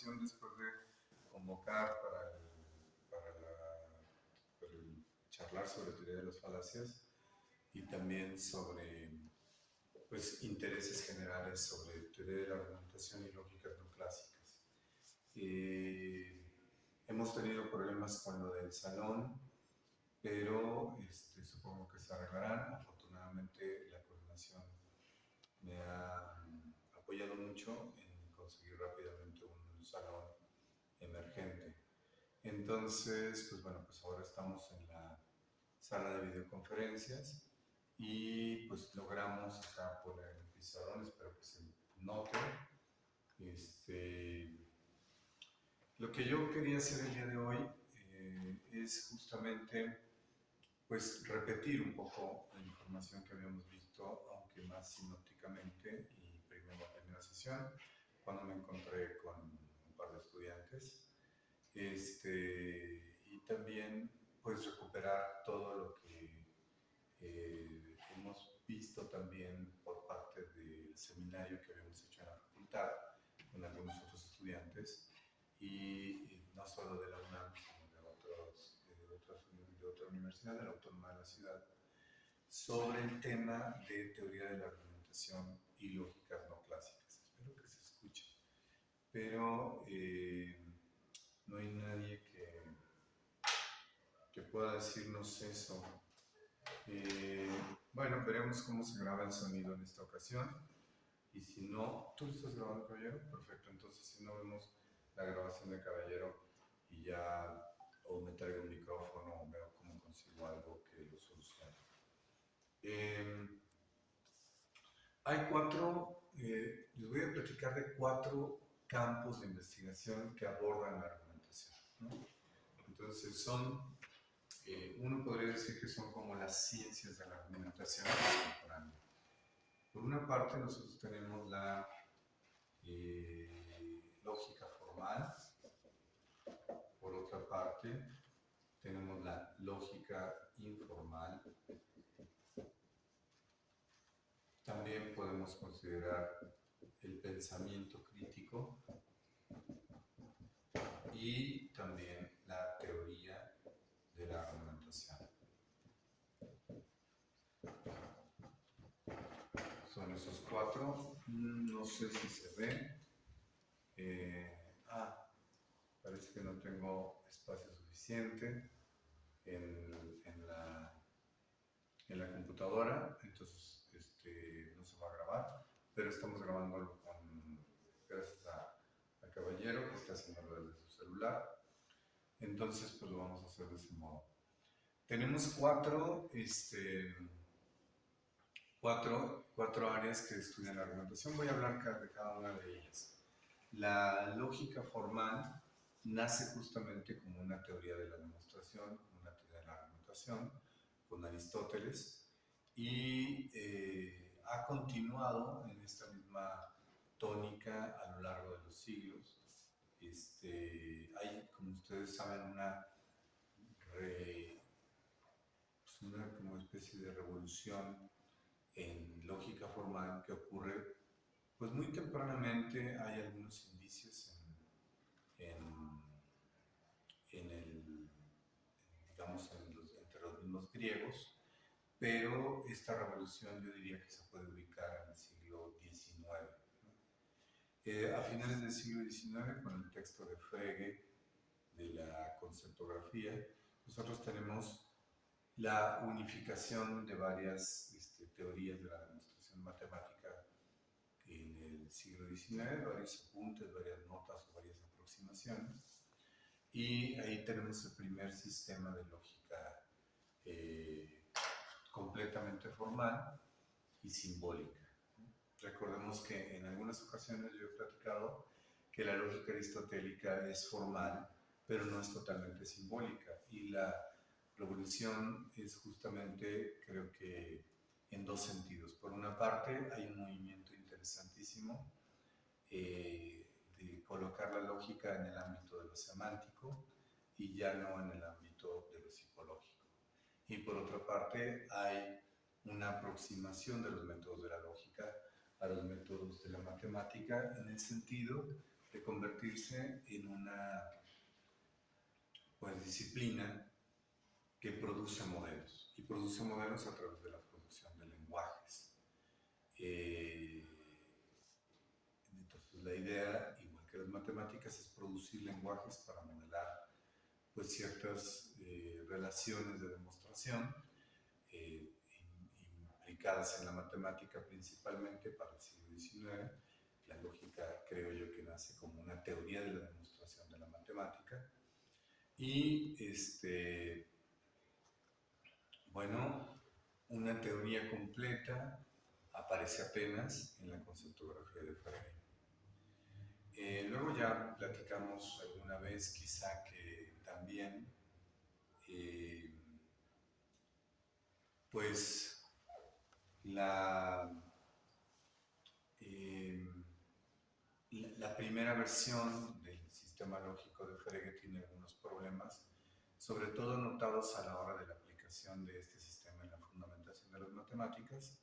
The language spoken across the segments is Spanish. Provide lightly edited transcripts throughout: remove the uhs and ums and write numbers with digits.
información después de convocar para charlar sobre teoría de las falacias y también sobre pues, intereses generales sobre teoría de la argumentación y lógicas no clásicas. Hemos tenido problemas con lo del salón, pero supongo que se arreglarán. Afortunadamente la coordinación me ha apoyado mucho en conseguir rápidamente un salón emergente. Entonces, pues bueno, pues ahora estamos en la sala de videoconferencias y pues logramos acá poner el pizarrón, espero que se note. Lo que yo quería hacer el día de hoy es justamente pues repetir un poco la información que habíamos visto, aunque más sinópticamente, y primero la primera sesión, cuando me encontré con un par de estudiantes, y también pues recuperar todo lo que hemos visto también por parte del seminario que habíamos hecho en la facultad con algunos otros estudiantes, y no solo de la UNAM, sino de otra universidad, de la Autónoma de la Ciudad, sobre el tema de teoría de la argumentación y lógicas no clásicas. Espero que se escuche. Pero no hay nadie que pueda decirnos eso. Bueno, veremos cómo se graba el sonido en esta ocasión. Y si no, ¿tú estás grabando, Caballero? Perfecto, entonces si no vemos la grabación de Caballero y ya o me traigo un micrófono o veo cómo consigo algo que lo solucione. Hay les voy a platicar de 4 campos de investigación que abordan la argumentación, ¿no? Entonces uno podría decir que son como las ciencias de la argumentación contemporánea. Por una parte nosotros tenemos la lógica formal, por otra parte tenemos la lógica informal. También podemos considerar el pensamiento crítico y también la teoría de la argumentación. Son esos 4. No sé si se ve. Parece que no tengo espacio suficiente en la computadora, entonces no se va a grabar, pero estamos grabándolo gracias a Caballero, que está haciéndolo desde su celular. Entonces pues lo vamos a hacer de ese modo. Tenemos cuatro áreas que estudian la argumentación. Voy a hablar de cada una de ellas. La lógica formal nace justamente como una teoría de la demostración, como una teoría de la argumentación, con Aristóteles, y ha continuado en esta misma tónica a lo largo de los siglos. Hay, como ustedes saben, una como especie de revolución en lógica formal que ocurre pues muy tempranamente. Hay algunos indicios entre los mismos griegos, pero esta revolución yo diría que se puede ubicar en el siglo XIX. A finales del siglo XIX, con el texto de Frege de la conceptografía, nosotros tenemos la unificación de varias teorías de la demostración matemática en el siglo XIX, varios apuntes, varias notas o varias aproximaciones, y ahí tenemos el primer sistema de lógica completamente formal y simbólica. Recordemos que en algunas ocasiones yo he platicado que la lógica aristotélica es formal, pero no es totalmente simbólica, y la revolución es justamente, creo que en 2 sentidos. Por una parte, hay un movimiento interesantísimo de colocar la lógica en el ámbito de lo semántico y ya no en el ámbito de lo psicológico. Y por otra parte, hay una aproximación de los métodos de la lógica a los métodos de la matemática, en el sentido de convertirse en una disciplina que produce modelos, y produce modelos a través de la producción de lenguajes. Entonces la idea, igual que las matemáticas, es producir lenguajes para modelar pues ciertas relaciones de demostración implicadas en la matemática principalmente para el siglo XIX. La lógica, creo yo, que nace como una teoría de la demostración de la matemática. Y bueno, una teoría completa aparece apenas en la conceptografía de Frege. Luego ya platicamos alguna vez, quizá, que también pues la primera versión del sistema lógico de Frege tiene algunos problemas, sobre todo notados a la hora de la aplicación de este sistema en la fundamentación de las matemáticas.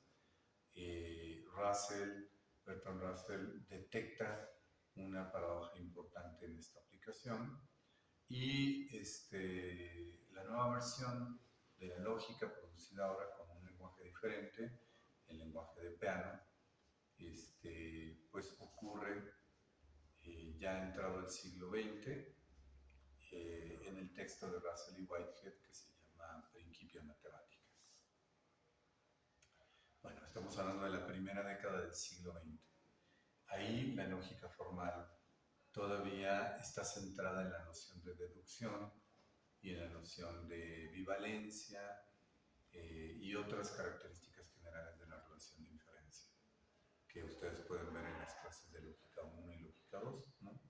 Bertrand Russell detecta una paradoja importante en esta aplicación, y la nueva versión de la lógica producida ahora con un lenguaje diferente, el lenguaje de Peano, pues ocurre ya entrado el siglo XX, en el texto de Russell y Whitehead, que se llama Principia Mathematica. Bueno, estamos hablando de la primera década del siglo XX. Ahí la lógica formal todavía está centrada en la noción de deducción y en la noción de bivalencia y otras características generales de la relación de inferencia, que ustedes pueden ver en las clases de lógica 1 y lógica 2, ¿no?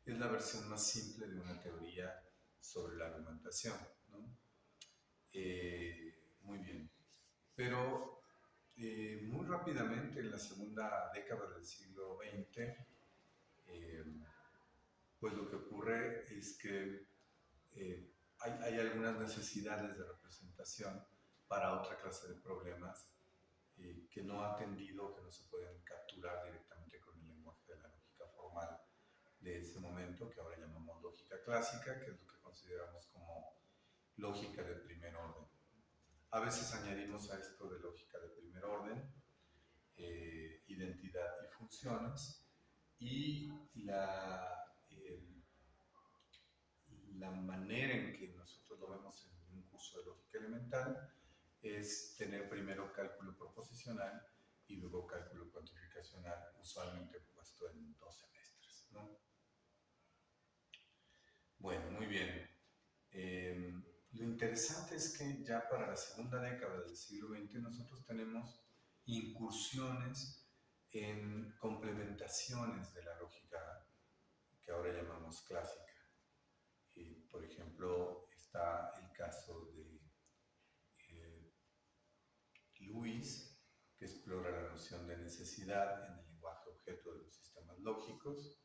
Es la versión más simple de una teoría sobre la argumentación, ¿no? Muy bien. Pero muy rápidamente, en la segunda década del siglo XX, pues lo que ocurre es que hay algunas necesidades de representación para otra clase de problemas que no ha atendido, que no se pueden capturar directamente con el lenguaje de la lógica formal de ese momento, que ahora llamamos lógica clásica, que es lo que consideramos como lógica de primer orden. A veces añadimos a esto de lógica de primer orden identidad y funciones, y la manera en que nosotros lo vemos en un curso de lógica elemental es tener primero cálculo proposicional y luego cálculo cuantificacional, usualmente puesto en 2 semestres, ¿no? Bueno, muy bien. Lo interesante es que ya para la segunda década del siglo XX nosotros tenemos incursiones en complementaciones de la lógica que ahora llamamos clásica. Por ejemplo, está el caso de Lewis, que explora la noción de necesidad en el lenguaje objeto de los sistemas lógicos,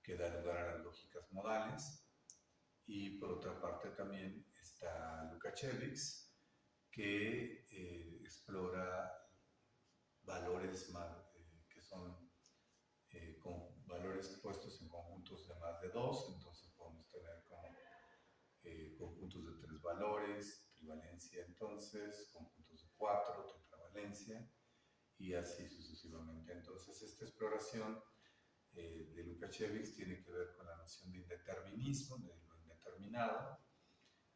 que da lugar a las lógicas modales. Y por otra parte también está Lukasiewicz, que explora valores que son con valores puestos en conjuntos de más de 2, entonces podemos tener como conjuntos de 3 valores, trivalencia entonces, conjuntos de 4, tetravalencia, y así sucesivamente. Entonces esta exploración de Lukasiewicz tiene que ver con la noción de indeterminismo, de lo indeterminado,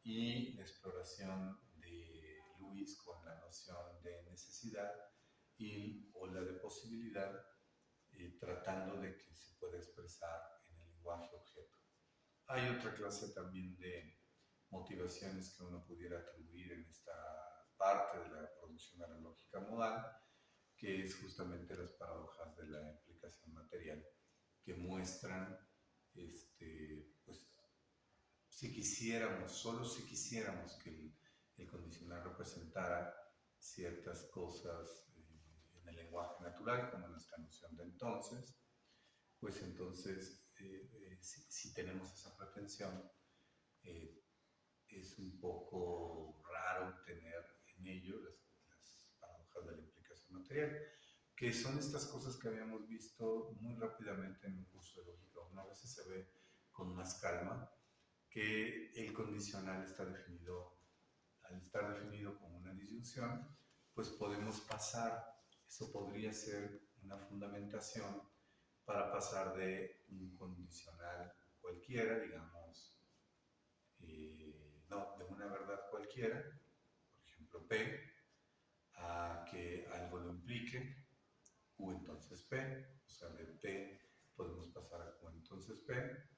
y la exploración de Lewis con la noción de necesidad o la de posibilidad, tratando de que se pueda expresar en el lenguaje objeto. Hay otra clase también de motivaciones que uno pudiera atribuir en esta parte de la producción de la lógica modal, que es justamente las paradojas de la implicación material, que muestran, pues, si quisiéramos, solo si quisiéramos que el condicional representara ciertas cosas en el lenguaje natural, como nuestra noción de entonces, pues entonces, si tenemos esa pretensión, es un poco raro tener en ello las paradojas de la implicación material, que son estas cosas que habíamos visto muy rápidamente en un curso de lógica. Una vez se ve con más calma que el condicional está definido, al estar definido como una disyunción, pues podemos pasar, eso podría ser una fundamentación para pasar de un condicional cualquiera, digamos, no, de una verdad cualquiera, por ejemplo P, a que algo lo implique, Q entonces P, o sea, de P podemos pasar a Q entonces P,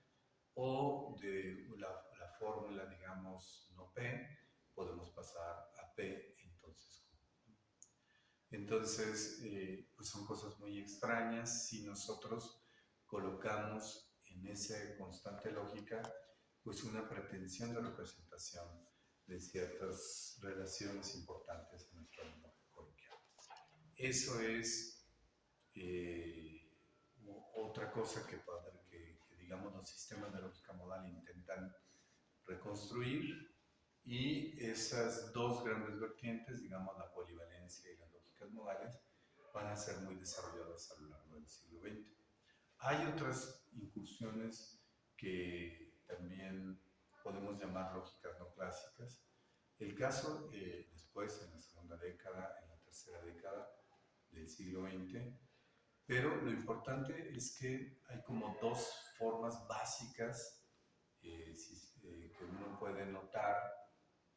o de la fórmula, digamos, no P, podemos pasar a P entonces Q. Entonces, pues son cosas muy extrañas si nosotros colocamos en esa constante lógica pues una pretensión de representación de ciertas relaciones importantes en nuestro lenguaje coloquial. Eso es otra cosa que digamos los sistemas de lógica modal intentan reconstruir, y esas dos grandes vertientes, digamos la polivalencia y las lógicas modales, van a ser muy desarrolladas a lo largo del siglo XX. Hay otras incursiones que también podemos llamar lógicas no clásicas. El caso, después, en la segunda década, en la tercera década del siglo XX, pero lo importante es que hay como dos formas básicas que uno puede notar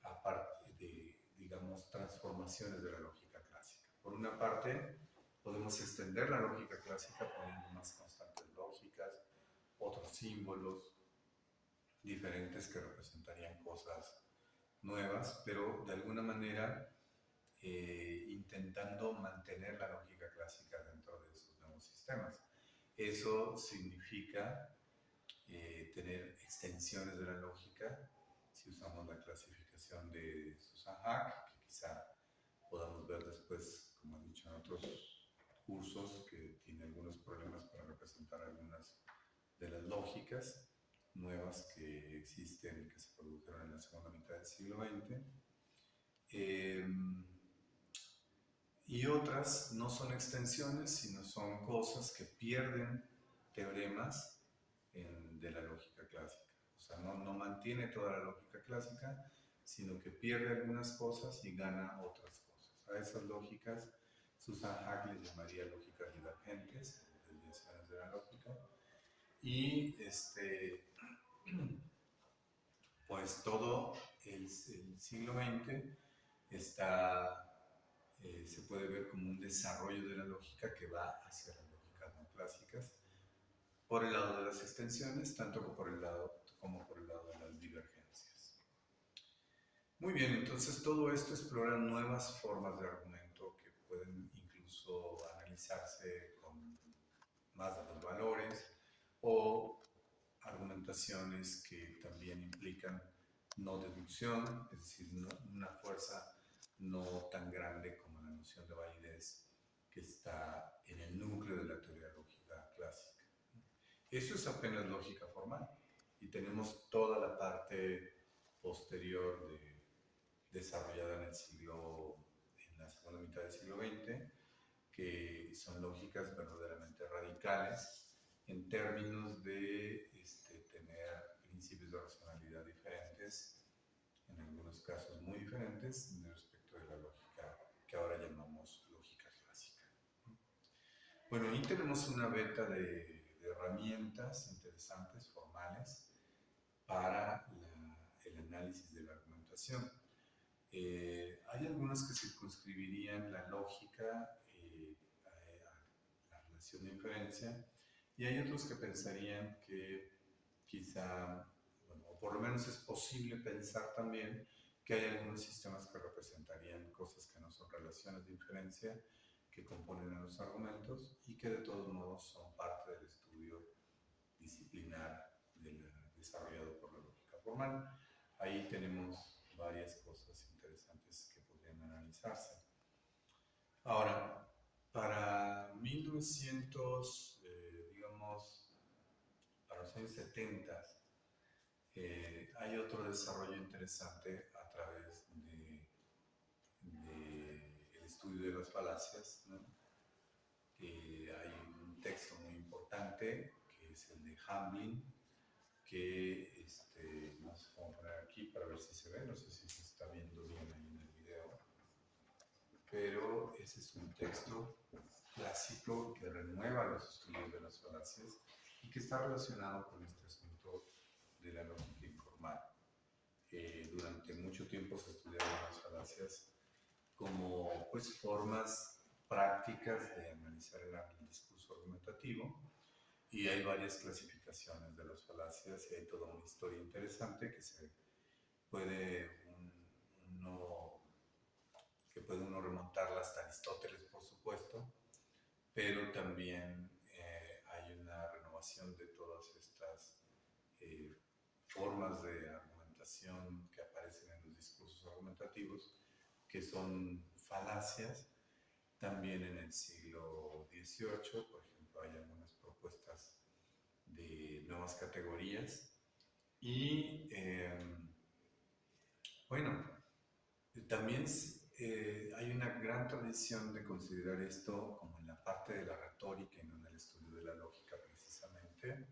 aparte de, digamos, transformaciones de la lógica clásica. Por una parte, podemos extender la lógica clásica poniendo más constantes lógicas, otros símbolos diferentes que representarían cosas nuevas, pero de alguna manera intentando mantener la lógica clásica dentro de esos nuevos sistemas. Eso significa tener extensiones de la lógica, si usamos la clasificación de Susan Haack, que quizá podamos ver después, como he dicho en otros cursos, que tiene algunos problemas para representar algunas de las lógicas nuevas que existen y que se produjeron en la segunda mitad del siglo XX. Y otras no son extensiones, sino son cosas que pierden teoremas de la lógica clásica. O sea, no mantiene toda la lógica clásica, sino que pierde algunas cosas y gana otras cosas. A esas lógicas, Susan Haack les llamaría lógicas divergentes, desviaciones de la lógica. Y pues todo el siglo XX se puede ver como un desarrollo de la lógica que va hacia las lógicas no clásicas, por el lado de las extensiones, tanto como por el lado de las divergencias. Muy bien, entonces todo esto explora nuevas formas de argumento que pueden incluso analizarse con más de los valores, o argumentaciones que también implican no deducción, es decir, una fuerza no tan grande como la noción de validez que está en el núcleo de la teoría lógica clásica. Eso es apenas lógica formal, y tenemos toda la parte posterior desarrollada en la segunda mitad del siglo XX, que son lógicas verdaderamente radicales en términos de tener principios de racionalidad diferentes, en algunos casos muy diferentes, respecto de la lógica que ahora llamamos lógica clásica. Bueno, ahí tenemos una beta de herramientas interesantes, formales, para el análisis de la argumentación. Hay algunas que circunscribirían la lógica a la relación de inferencia, y hay otros que pensarían que quizá, bueno, o por lo menos es posible pensar también que hay algunos sistemas que representarían cosas que no son relaciones de inferencia, que componen a los argumentos y que de todos modos son parte del estudio disciplinar desarrollado por la lógica formal. Ahí tenemos varias cosas interesantes que podrían analizarse. Ahora, para 1900, digamos, para los años 70, hay otro desarrollo interesante a través del estudio de las falacias, ¿no? Hay un texto muy importante que es el de Hamblin, que no sé cómo poner aquí para ver si se ve, no sé si se está viendo bien ahí en el video, pero ese es un texto clásico que renueva los estudios de las falacias y que está relacionado con este asunto de la lógica informal. Durante mucho tiempo se estudiaron las falacias como pues, formas prácticas de analizar el discurso argumentativo, y hay varias clasificaciones de las falacias y hay toda una historia interesante que se puede uno, que puede uno remontarla hasta Aristóteles, por supuesto, pero también hay una renovación de todas estas eh, formas de argumentación que aparecen en los discursos argumentativos, que son falacias. También en el siglo XVIII, por ejemplo, hay algunas propuestas de nuevas categorías. Y bueno, también hay una gran tradición de considerar esto como en la parte de la retórica y no en el estudio de la lógica precisamente.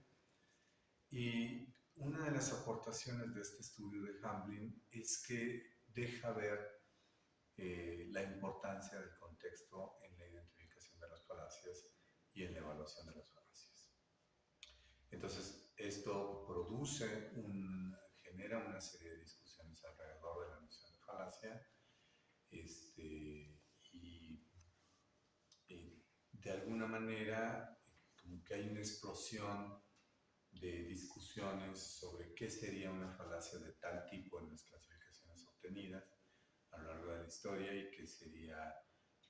Y una de las aportaciones de este estudio de Hamblin es que deja ver la importancia del contexto en la identificación de las falacias y en la evaluación de las falacias. Entonces, esto genera una serie de discusiones alrededor de la noción de falacia, y de alguna manera como que hay una explosión de discusiones sobre qué sería una falacia de tal tipo en las clasificaciones obtenidas a lo largo de la historia y qué sería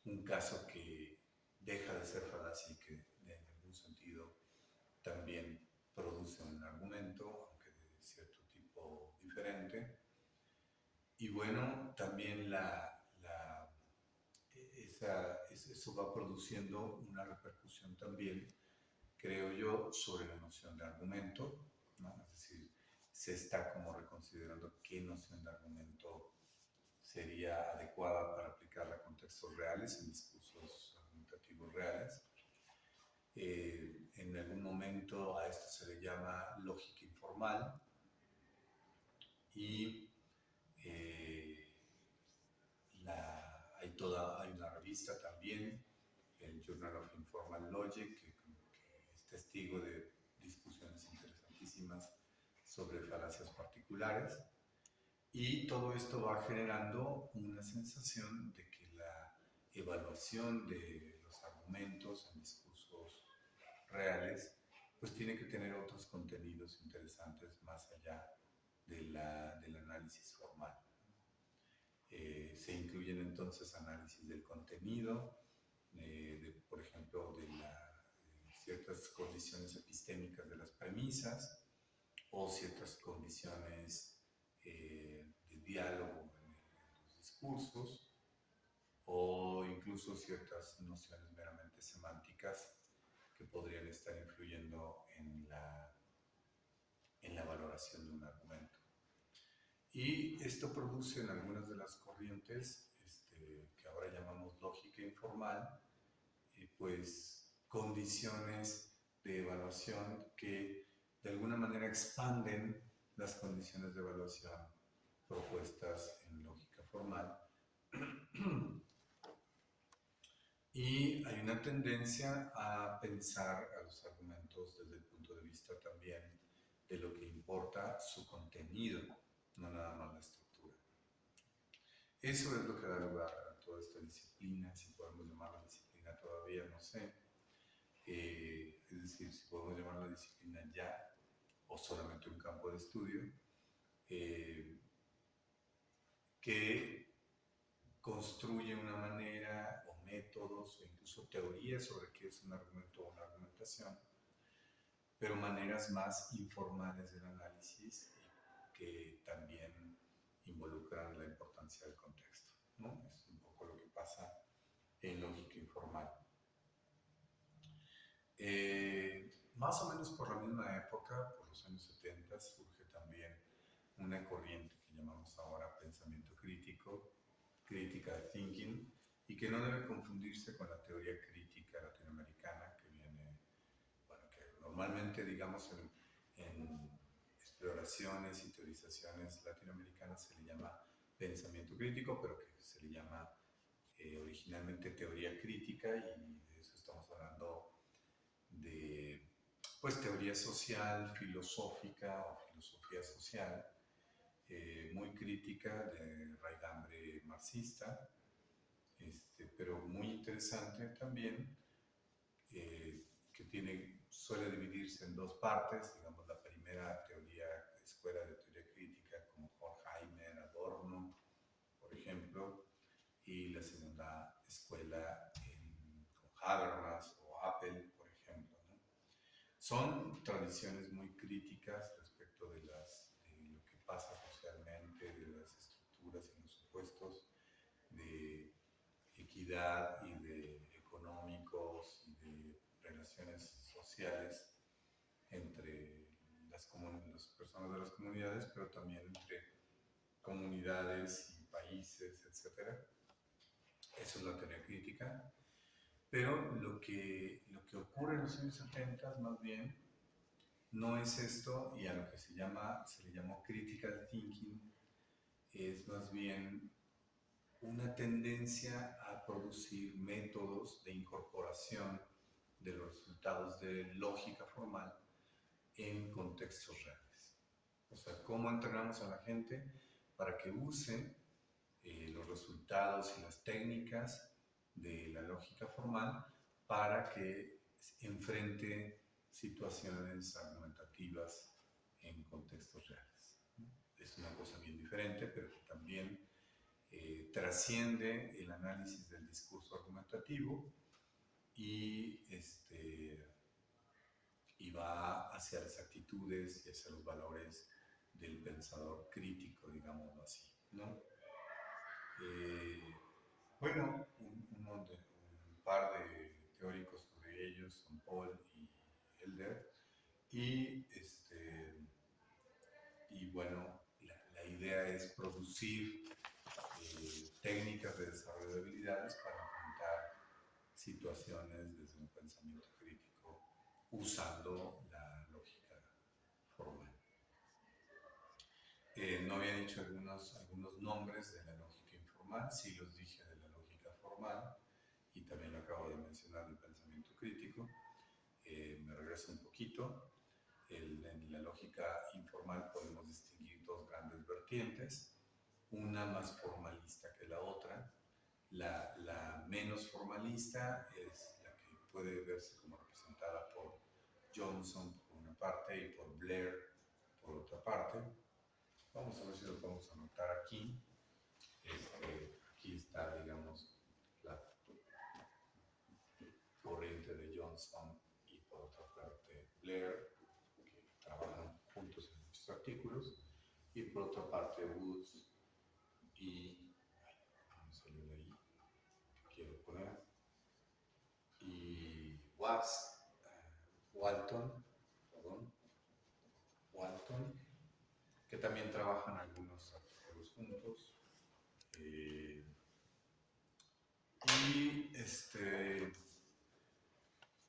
un caso que deja de ser falacia y que en algún sentido también produce un argumento, aunque de cierto tipo diferente. Y bueno, también eso va produciendo una repercusión también, creo yo, sobre la noción de argumento, ¿no? Es decir, se está como reconsiderando qué noción de argumento sería adecuada para aplicarla a contextos reales, en discursos argumentativos reales. En algún momento a esto se le llama lógica informal y hay una revista también, el Journal of Informal Logic, que es testigo de discusiones interesantísimas sobre falacias particulares. Y todo esto va generando una sensación de que la evaluación de los argumentos en discursos reales pues tiene que tener otros contenidos interesantes más allá del análisis formal. Se incluyen entonces análisis del contenido, por ejemplo, de ciertas condiciones epistémicas de las premisas o ciertas condiciones de diálogo en los discursos, o incluso ciertas nociones meramente semánticas que podrían estar influyendo en la valoración de un argumento. Y esto produce en algunas de las corrientes que ahora llamamos lógica informal, pues condiciones de evaluación que de alguna manera expanden las condiciones de evaluación propuestas en lógica formal. Y hay una tendencia a pensar a los argumentos desde el punto de vista también de lo que importa su contenido, no nada más la estructura. Eso es lo que da lugar a toda esta disciplina, si podemos llamarla disciplina todavía, no sé. Es decir, si podemos llamarla disciplina ya, o solamente un campo de estudio, que construye una manera o métodos o incluso teorías sobre qué es un argumento o una argumentación, pero maneras más informales del análisis que también involucran la importancia del contexto, ¿no? Es un poco lo que pasa en lógica informal. Más o menos por la misma época, por los años 70, surge también una corriente que llamamos ahora pensamiento crítico, critical thinking, y que no debe confundirse con la teoría crítica latinoamericana que viene, bueno, que normalmente, digamos, en exploraciones y teorizaciones latinoamericanas se le llama pensamiento crítico, pero que se le llama originalmente teoría crítica, y de eso estamos hablando de pues teoría social, filosófica o filosofía social, muy crítica de raigambre marxista, pero muy interesante también, que suele dividirse en dos partes, digamos la primera teoría, escuela de teoría crítica como Horkheimer, Adorno, por ejemplo, y la segunda escuela con Habermas o Apple, por ejemplo, ¿no? Son tradiciones muy críticas respecto de lo que pasa socialmente, de las estructuras y los supuestos de equidad y de económicos y de relaciones sociales entre las personas de las comunidades, pero también entre comunidades y países, etc. Eso es la teoría crítica. Pero lo que ocurre en los años 70 más bien no es esto, y a lo que se le llamó critical thinking, es más bien una tendencia a producir métodos de incorporación de los resultados de lógica formal en contextos reales. O sea, cómo entrenamos a la gente para que use los resultados y las técnicas de la lógica formal para que enfrente situaciones argumentativas en contextos reales. Es una cosa bien diferente, pero que también trasciende el análisis del discurso argumentativo y, y va hacia las actitudes y hacia los valores del pensador crítico, digámoslo así, ¿no? Bueno, un par de teóricos sobre ellos son Paul y Elder, y, y bueno, la idea es producir técnicas de desarrollo de habilidades para enfrentar situaciones desde un pensamiento crítico usando la lógica formal. No había dicho algunos nombres de la lógica informal, sí los dije de la lógica formal, y también lo acabo de mencionar del pensamiento crítico. Me regreso un poquito. En la lógica informal podemos distinguir dos grandes vertientes, una más formalista que la otra. La menos formalista es la que puede verse como representada por Johnson por una parte y por Blair por otra parte. Vamos a ver si lo podemos anotar aquí. Aquí está, digamos, la corriente de Johnson y por otra parte Blair, que trabajan juntos en muchos artículos, y por otra parte Woods y, vamos a salir de ahí, que quiero poner, y Walton, que también trabajan algunos artículos juntos. Y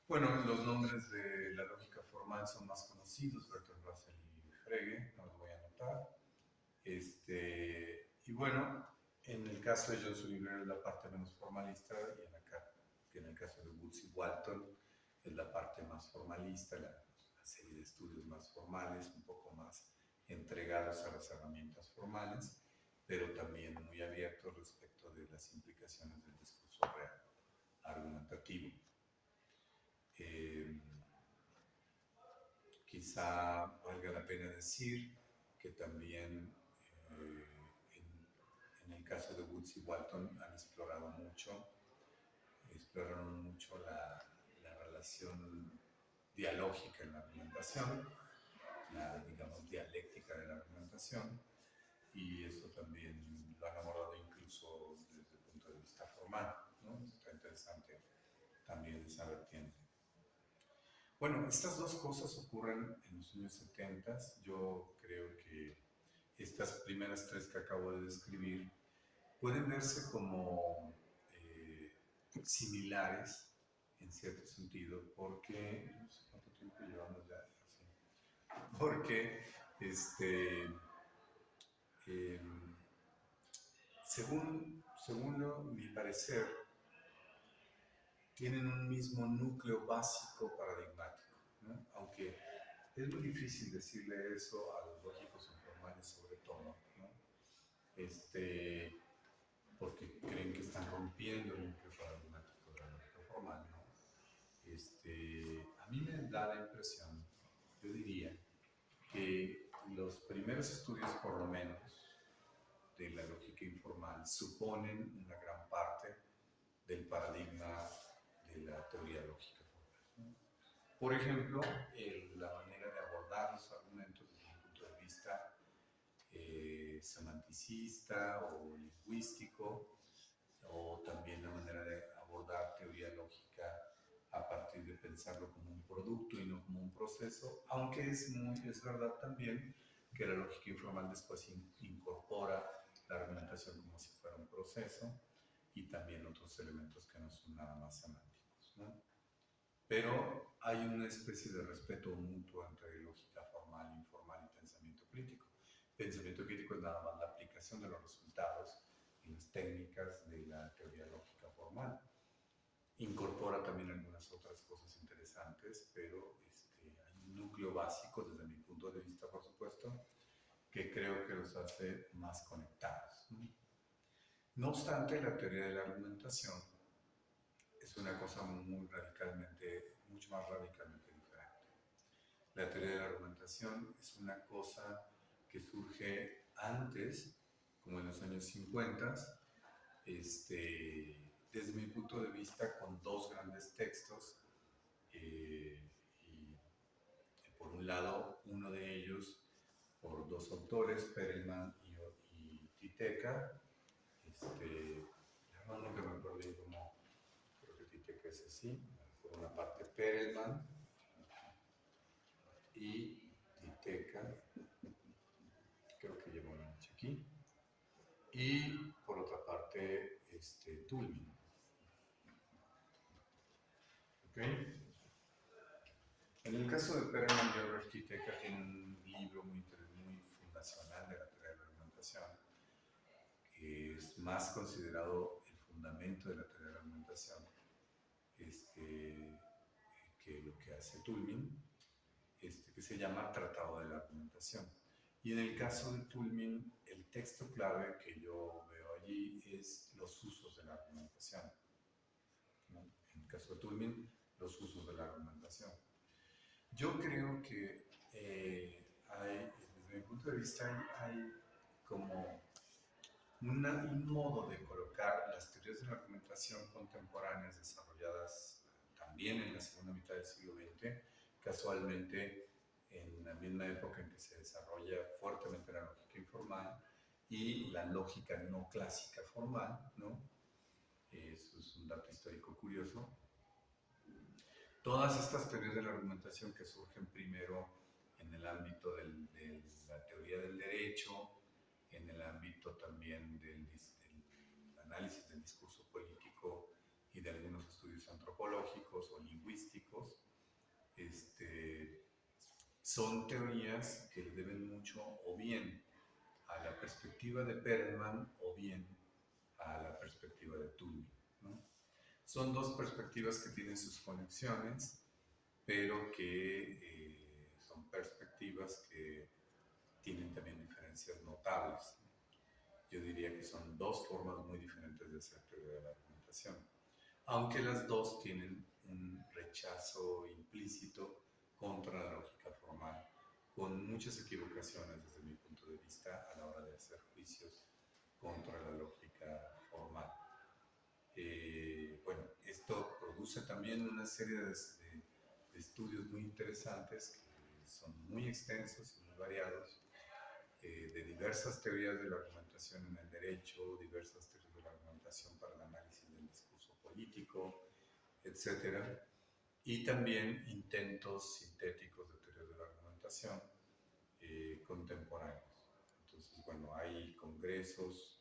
bueno, los nombres de la lógica formal son más conocidos, Bertrand Russell y Frege, no los voy a anotar. Y bueno, en el caso de Johnson y Blair es la parte menos formalista, y en el caso de Woods y Walton es la parte más formalista, la serie de estudios más formales, un poco más entregados a las herramientas formales, pero también muy abiertos respecto de las implicaciones del discurso real, argumentativo. Quizá valga la pena decir que también en el caso de Woods y Walton exploraron mucho la relación dialógica en la argumentación, digamos, dialéctica de la argumentación, y eso también lo han abordado incluso desde el punto de vista formal, ¿no? Está interesante también esa vertiente. Bueno, estas dos cosas ocurren en los años 70. Yo creo que estas primeras tres que acabo de describir pueden verse como similares en cierto sentido, porque no sé cuánto tiempo llevamos ya, sí, porque eh, según mi parecer, tienen un mismo núcleo básico paradigmático, ¿no? Aunque es muy difícil decirle eso a los lógicos informales sobre todo, ¿no? Porque creen que están rompiendo el núcleo paradigmático de la lógica formal, ¿no? A mí me da la impresión, yo diría, que los primeros estudios, por lo menos, de la lógica informal suponen una gran parte del paradigma de la teoría lógica formal, ¿no? Por ejemplo, la manera de abordar los argumentos desde un punto de vista semanticista o lingüístico, o también la manera de abordar teoría lógica a partir de pensarlo como un producto y no como un proceso, aunque es verdad también que la lógica informal después incorpora la argumentación como si fuera un proceso y también otros elementos que no son nada más semánticos, ¿no? Pero hay una especie de respeto mutuo entre lógica formal, informal y pensamiento crítico. Pensamiento crítico es nada más la aplicación de los resultados y las técnicas de la teoría lógica formal. Incorpora también algunas otras cosas interesantes, pero hay un núcleo básico, desde mi punto de vista, por supuesto, que creo que los hace más conectados, ¿no? No obstante, la teoría de la argumentación es una cosa mucho más radicalmente diferente. La teoría de la argumentación es una cosa que surge antes, como en los años 50, desde mi punto de vista, con dos grandes textos. Y por un lado, uno de ellos por dos autores, Perelman y Titeca. Ya no que me acuerdo cómo, creo que Titeca es así. Por una parte, Perelman y Titeca, creo que llevo una noche aquí. Y por otra parte, Toulmin. ¿Okay? En el caso de Perelman y Albert Titeca, tiene un libro muy fundacional de la teoría de la argumentación, que es más considerado el fundamento de la teoría de la argumentación que lo que hace Toulmin, que se llama Tratado de la Argumentación. Y en el caso de Toulmin, el texto clave que yo veo allí es los usos de la argumentación, ¿no? En el caso de Toulmin, los usos de la argumentación. Yo creo que desde mi punto de vista, hay como un modo de colocar las teorías de la argumentación contemporáneas desarrolladas también en la segunda mitad del siglo XX, casualmente en la misma época en que se desarrolla fuertemente la lógica informal y la lógica no clásica formal, ¿no? Eso es un dato histórico curioso. Todas estas teorías de la argumentación que surgen primero en el ámbito de la teoría del derecho, en el ámbito también del análisis del discurso político y de algunos estudios antropológicos o lingüísticos, son teorías que le deben mucho o bien a la perspectiva de Perelman o bien a la perspectiva de Toulmin, ¿no? Son dos perspectivas que tienen sus conexiones, pero que son perspectivas que tienen también diferencias notables. Yo diría que son dos formas muy diferentes de hacer teoría de la argumentación, aunque las dos tienen un rechazo implícito contra la lógica formal, con muchas equivocaciones desde mi punto de vista a la hora de hacer juicios contra la lógica formal. Bueno, esto produce también una serie de estudios muy interesantes que son muy extensos y muy variados, de diversas teorías de la argumentación en el derecho, diversas teorías de la argumentación para el análisis del discurso político, etc. Y también intentos sintéticos de teorías de la argumentación contemporáneos. Entonces, bueno, hay congresos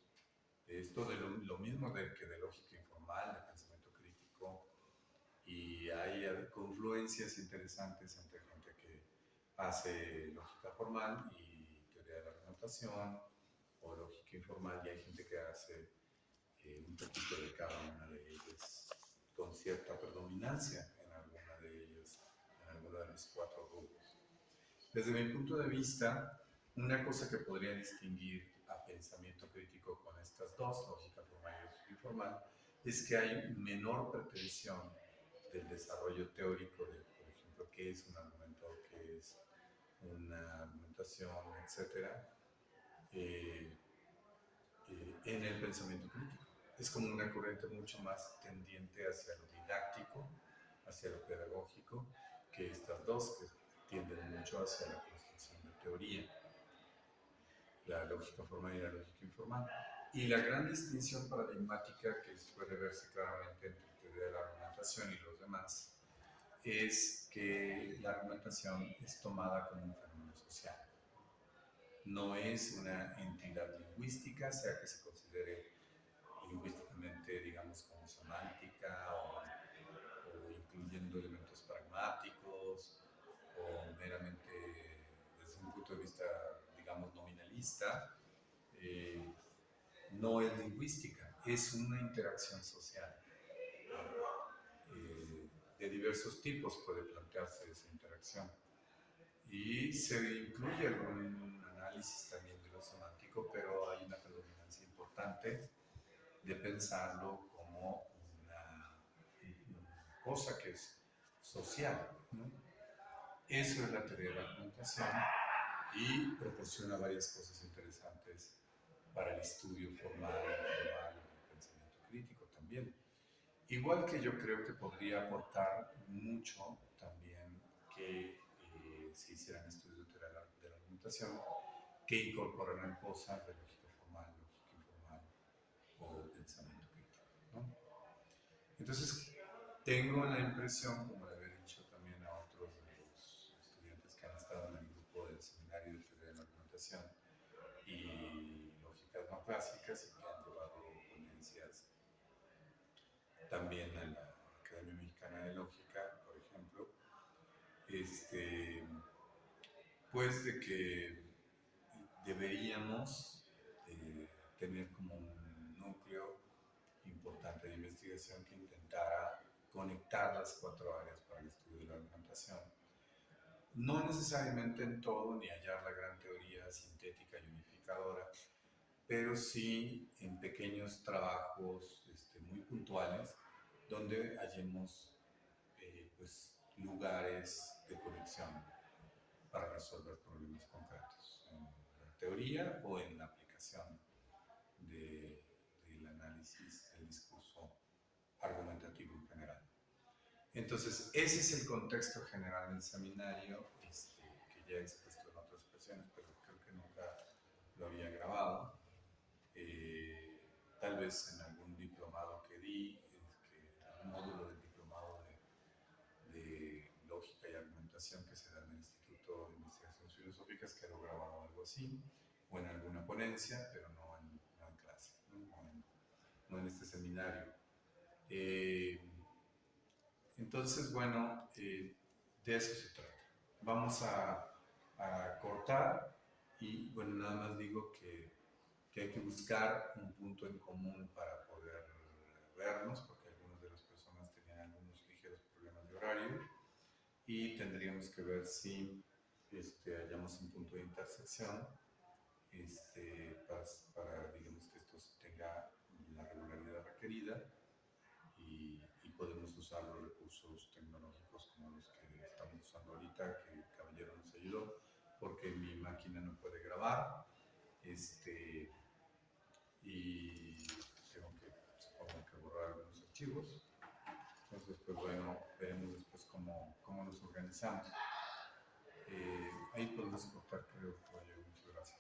de esto, de lo mismo que de lógica informal, de pensamiento y hay confluencias interesantes entre gente que hace lógica formal y teoría de la argumentación o lógica informal, y hay gente que hace un poquito de cada una de ellas con cierta predominancia en alguna de ellas, en alguno de los cuatro grupos. Desde mi punto de vista, una cosa que podría distinguir a pensamiento crítico con estas dos, lógica formal y lógica informal, es que hay menor pretensión del desarrollo teórico de, por ejemplo, qué es un argumento, qué es una argumentación, etcétera, eh, en el pensamiento crítico. Es como una corriente mucho más tendiente hacia lo didáctico, hacia lo pedagógico, que estas dos, que tienden mucho hacia la construcción de teoría, la lógica formal y la lógica informal. Y la gran distinción paradigmática que puede verse claramente entre teoría de la argumentación y los demás es que la argumentación es tomada como un fenómeno social. No es una entidad lingüística, sea que se considere lingüísticamente, digamos, como semántica o incluyendo elementos pragmáticos o meramente desde un punto de vista, digamos, nominalista, no es lingüística, es una interacción social. De diversos tipos puede plantearse esa interacción. Y se incluye algún análisis también de lo semántico, pero hay una predominancia importante de pensarlo como una cosa que es social, ¿no? Eso es la teoría de la argumentación y proporciona varias cosas interesantes para el estudio formal, informal y el pensamiento crítico también. Igual que yo creo que podría aportar mucho también que se hicieran estudios de teoría de la argumentación que incorporaran cosas de lógica formal, lógica informal o pensamiento crítico, ¿no? Entonces, tengo la impresión, como le había dicho también a otros de los estudiantes que han estado en el grupo del seminario de teoría de la argumentación y lógicas no clásicas y que han llevado ponencias también en la Academia Mexicana de Lógica, por ejemplo, pues de que deberíamos tener como un núcleo importante de investigación que intentara conectar las cuatro áreas para el estudio de la argumentación. No necesariamente en todo, ni hallar la gran teoría sintética y unificadora, pero sí en pequeños trabajos muy puntuales donde hallemos pues, lugares de conexión para resolver problemas concretos, en la teoría o en la aplicación del análisis del discurso argumentativo en general. Entonces, ese es el contexto general del seminario, que ya he expuesto en otras ocasiones, pero creo que nunca lo había grabado. Tal vez en algún diplomado que di, un módulo del diplomado de lógica y argumentación que se da en el Instituto de Investigaciones Filosóficas, quedó grabado algo así, o en alguna ponencia, pero no en clase, no en este seminario. Entonces, bueno, de eso se trata. Vamos a cortar y, bueno, nada más digo que hay que buscar un punto en común para poder vernos, porque algunas de las personas tenían algunos ligeros problemas de horario y tendríamos que ver si hallamos un punto de intersección para, digamos, que esto tenga la regularidad requerida y podemos usar los recursos tecnológicos como los que estamos usando ahorita, que el caballero nos ayudó, porque mi máquina no puede grabar y supongo que borrar algunos archivos. Entonces, pues bueno, veremos después cómo nos organizamos. Ahí podemos cortar, creo, caballero. Muchas gracias.